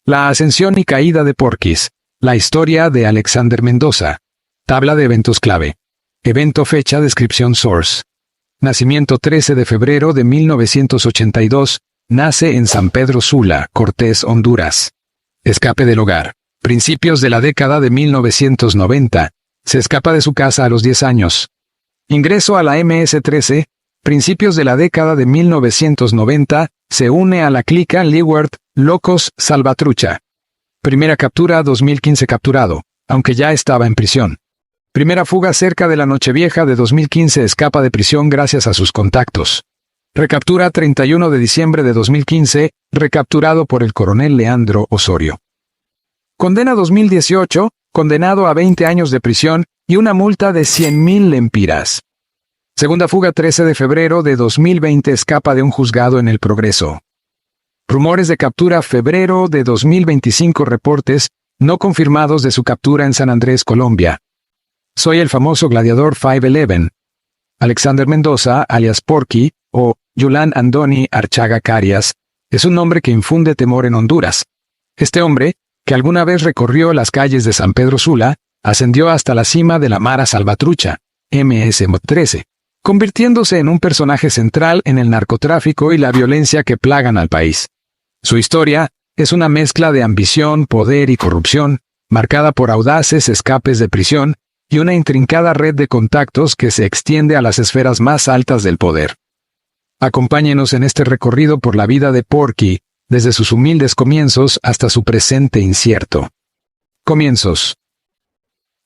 La ascensión y caída de Porky's. La historia de Alexander Mendoza. Tabla de eventos clave. Evento, fecha, descripción, source. Nacimiento 13 de febrero de 1982. Nace en San Pedro Sula, Cortés, Honduras. Escape del hogar. Principios de la década de 1990. Se escapa de su casa a los 10 años. Ingreso a la MS-13. Principios de la década de 1990. Se une a la clica Leeward, Locos, Salvatrucha. Primera captura 2015 capturado, aunque ya estaba en prisión. Primera fuga cerca de la Nochevieja de 2015, escapa de prisión gracias a sus contactos. Recaptura 31 de diciembre de 2015, recapturado por el coronel Leandro Osorio. Condena 2018, condenado a 20 años de prisión y una multa de 100,000 lempiras. Segunda fuga 13 de febrero de 2020, escapa de un juzgado en El Progreso. Rumores de captura febrero de 2025, reportes no confirmados de su captura en San Andrés, Colombia. Soy el famoso gladiador 511. Alexander Mendoza, alias Porky, o Yulan Andoni Archaga Carias, es un nombre que infunde temor en Honduras. Este hombre, que alguna vez recorrió las calles de San Pedro Sula, ascendió hasta la cima de la Mara Salvatrucha, MS-13, convirtiéndose en un personaje central en el narcotráfico y la violencia que plagan al país. Su historia es una mezcla de ambición, poder y corrupción, marcada por audaces escapes de prisión y una intrincada red de contactos que se extiende a las esferas más altas del poder. Acompáñenos en este recorrido por la vida de Porky, desde sus humildes comienzos hasta su presente incierto. Comienzos.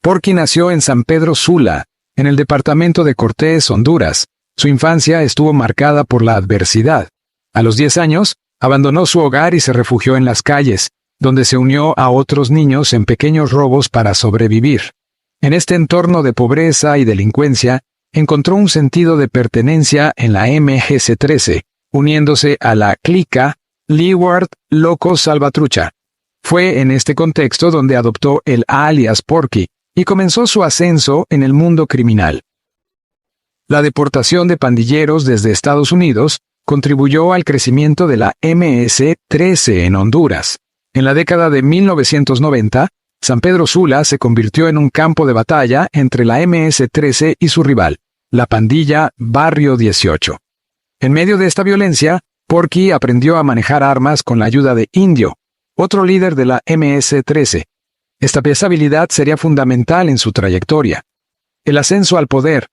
Porky nació en San Pedro Sula, en el departamento de Cortés, Honduras. Su infancia estuvo marcada por la adversidad. A los 10 años, abandonó su hogar y se refugió en las calles, donde se unió a otros niños en pequeños robos para sobrevivir. En este entorno de pobreza y delincuencia, encontró un sentido de pertenencia en la MGC-13, uniéndose a la clica Leeward, Locos, Salvatrucha. Fue en este contexto donde adoptó el alias Porky y comenzó su ascenso en el mundo criminal. La deportación de pandilleros desde Estados Unidos contribuyó al crecimiento de la MS-13 en Honduras. En la década de 1990, San Pedro Sula se convirtió en un campo de batalla entre la MS-13 y su rival, la pandilla Barrio 18. En medio de esta violencia, Porky aprendió a manejar armas con la ayuda de Indio, otro líder de la MS-13. Esta habilidad sería fundamental en su trayectoria. El ascenso al poder.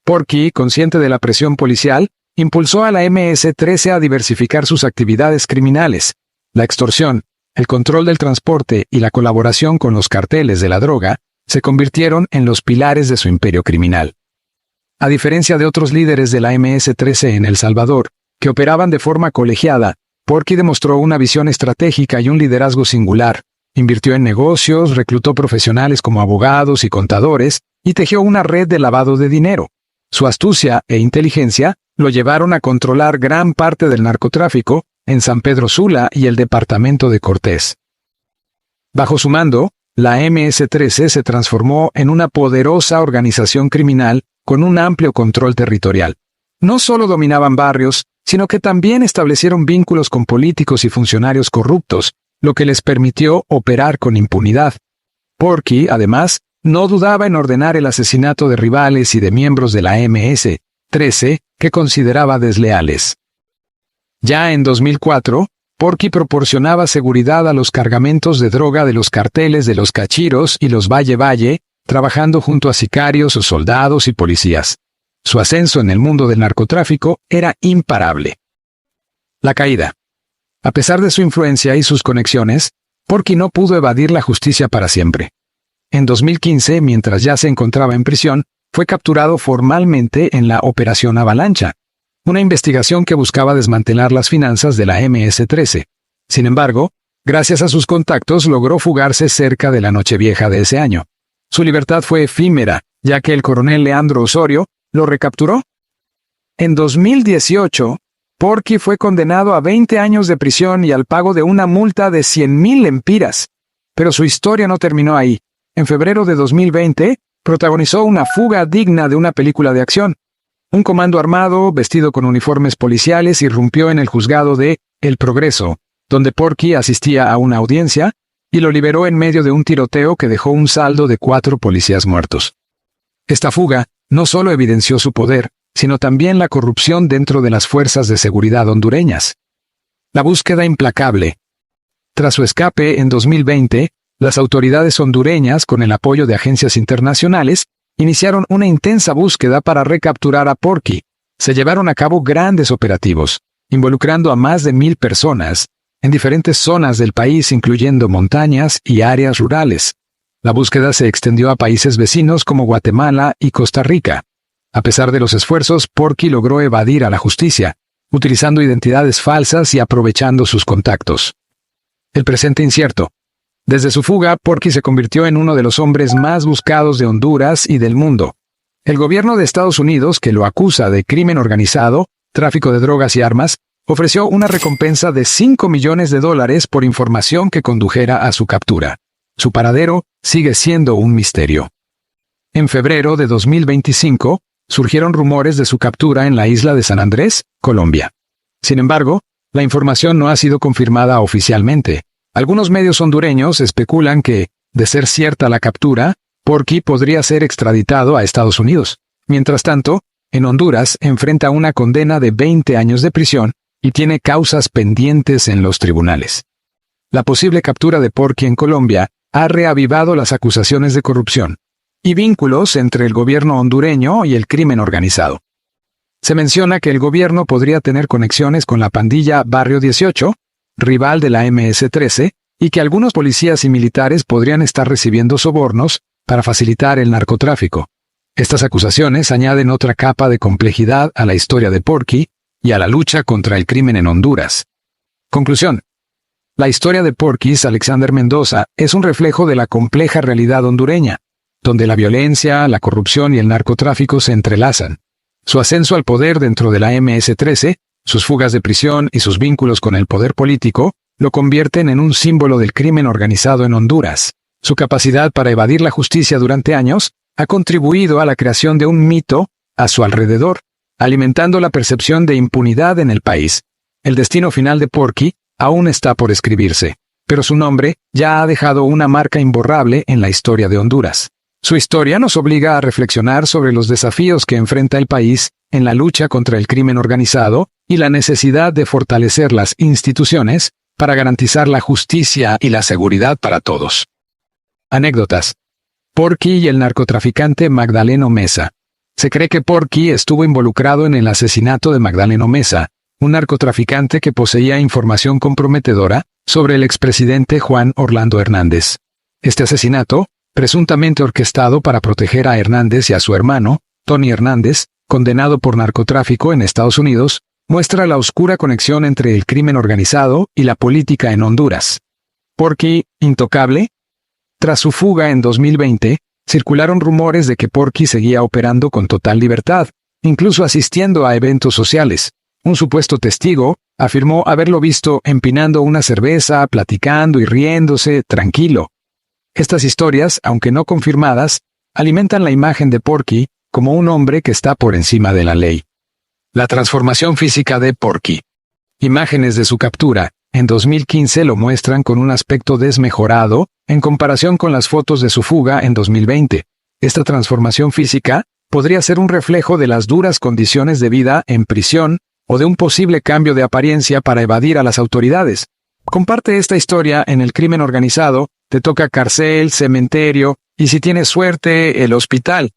Porky, consciente de la presión policial, impulsó a la MS-13 a diversificar sus actividades criminales. La extorsión, el control del transporte y la colaboración con los carteles de la droga se convirtieron en los pilares de su imperio criminal. A diferencia de otros líderes de la MS-13 en El Salvador, que operaban de forma colegiada, Porky demostró una visión estratégica y un liderazgo singular. Invirtió en negocios, reclutó profesionales como abogados y contadores, y tejió una red de lavado de dinero. Su astucia e inteligencia lo llevaron a controlar gran parte del narcotráfico en San Pedro Sula y el departamento de Cortés. Bajo su mando, la MS-13 se transformó en una poderosa organización criminal con un amplio control territorial. No solo dominaban barrios, sino que también establecieron vínculos con políticos y funcionarios corruptos, lo que les permitió operar con impunidad. Porky, además, no dudaba en ordenar el asesinato de rivales y de miembros de la MS-13 que consideraba desleales. Ya en 2004, Porky proporcionaba seguridad a los cargamentos de droga de los carteles de los Cachiros y los Valle Valle, trabajando junto a sicarios, soldados y policías. Su ascenso en el mundo del narcotráfico era imparable. La caída. A pesar de su influencia y sus conexiones, Porky no pudo evadir la justicia para siempre. En 2015, mientras ya se encontraba en prisión, fue capturado formalmente en la Operación Avalancha, una investigación que buscaba desmantelar las finanzas de la MS-13. Sin embargo, gracias a sus contactos logró fugarse cerca de la Nochevieja de ese año. Su libertad fue efímera, ya que el coronel Leandro Osorio lo recapturó. En 2018, Porky fue condenado a 20 años de prisión y al pago de una multa de 100,000 lempiras. Pero su historia no terminó ahí. En febrero de 2020, protagonizó una fuga digna de una película de acción. Un comando armado, vestido con uniformes policiales, irrumpió en el juzgado de El Progreso, donde Porky asistía a una audiencia, y lo liberó en medio de un tiroteo que dejó un saldo de 4 policías muertos. Esta fuga no solo evidenció su poder, sino también la corrupción dentro de las fuerzas de seguridad hondureñas. La búsqueda implacable. Tras su escape en 2020, las autoridades hondureñas, con el apoyo de agencias internacionales, iniciaron una intensa búsqueda para recapturar a Porky. Se llevaron a cabo grandes operativos, involucrando a más de 1,000 personas, en diferentes zonas del país, incluyendo montañas y áreas rurales. La búsqueda se extendió a países vecinos como Guatemala y Costa Rica. A pesar de los esfuerzos, Porky logró evadir a la justicia, utilizando identidades falsas y aprovechando sus contactos. El presente incierto. Desde su fuga, Porky se convirtió en uno de los hombres más buscados de Honduras y del mundo. El gobierno de Estados Unidos, que lo acusa de crimen organizado, tráfico de drogas y armas, ofreció una recompensa de $5 millones por información que condujera a su captura. Su paradero sigue siendo un misterio. En febrero de 2025, surgieron rumores de su captura en la isla de San Andrés, Colombia. Sin embargo, la información no ha sido confirmada oficialmente. Algunos medios hondureños especulan que, de ser cierta la captura, Porky podría ser extraditado a Estados Unidos. Mientras tanto, en Honduras enfrenta una condena de 20 años de prisión y tiene causas pendientes en los tribunales. La posible captura de Porky en Colombia ha reavivado las acusaciones de corrupción y vínculos entre el gobierno hondureño y el crimen organizado. Se menciona que el gobierno podría tener conexiones con la pandilla Barrio 18, rival de la MS-13, y que algunos policías y militares podrían estar recibiendo sobornos para facilitar el narcotráfico. Estas acusaciones añaden otra capa de complejidad a la historia de Porky y a la lucha contra el crimen en Honduras. Conclusión. La historia de Porky Alexander Mendoza es un reflejo de la compleja realidad hondureña, donde la violencia, la corrupción y el narcotráfico se entrelazan. Su ascenso al poder dentro de la MS-13, sus fugas de prisión y sus vínculos con el poder político lo convierten en un símbolo del crimen organizado en Honduras. Su capacidad para evadir la justicia durante años ha contribuido a la creación de un mito a su alrededor, alimentando la percepción de impunidad en el país. El destino final de Porky aún está por escribirse, pero su nombre ya ha dejado una marca imborrable en la historia de Honduras. Su historia nos obliga a reflexionar sobre los desafíos que enfrenta el país en la lucha contra el crimen organizado y la necesidad de fortalecer las instituciones para garantizar la justicia y la seguridad para todos. Anécdotas. Porky y el narcotraficante Magdaleno Mesa. Se cree que Porky estuvo involucrado en el asesinato de Magdaleno Mesa, un narcotraficante que poseía información comprometedora sobre el expresidente Juan Orlando Hernández. Este asesinato, presuntamente orquestado para proteger a Hernández y a su hermano, Tony Hernández, condenado por narcotráfico en Estados Unidos, muestra la oscura conexión entre el crimen organizado y la política en Honduras. Porky, intocable. Tras su fuga en 2020, circularon rumores de que Porky seguía operando con total libertad, incluso asistiendo a eventos sociales. Un supuesto testigo afirmó haberlo visto empinando una cerveza, platicando y riéndose, tranquilo. Estas historias, aunque no confirmadas, alimentan la imagen de Porky como un hombre que está por encima de la ley. La transformación física de Porky. Imágenes de su captura, en 2015 lo muestran con un aspecto desmejorado en comparación con las fotos de su fuga en 2020. Esta transformación física podría ser un reflejo de las duras condiciones de vida en prisión o de un posible cambio de apariencia para evadir a las autoridades. Comparte esta historia en el crimen organizado, te toca cárcel, cementerio y si tienes suerte, el hospital.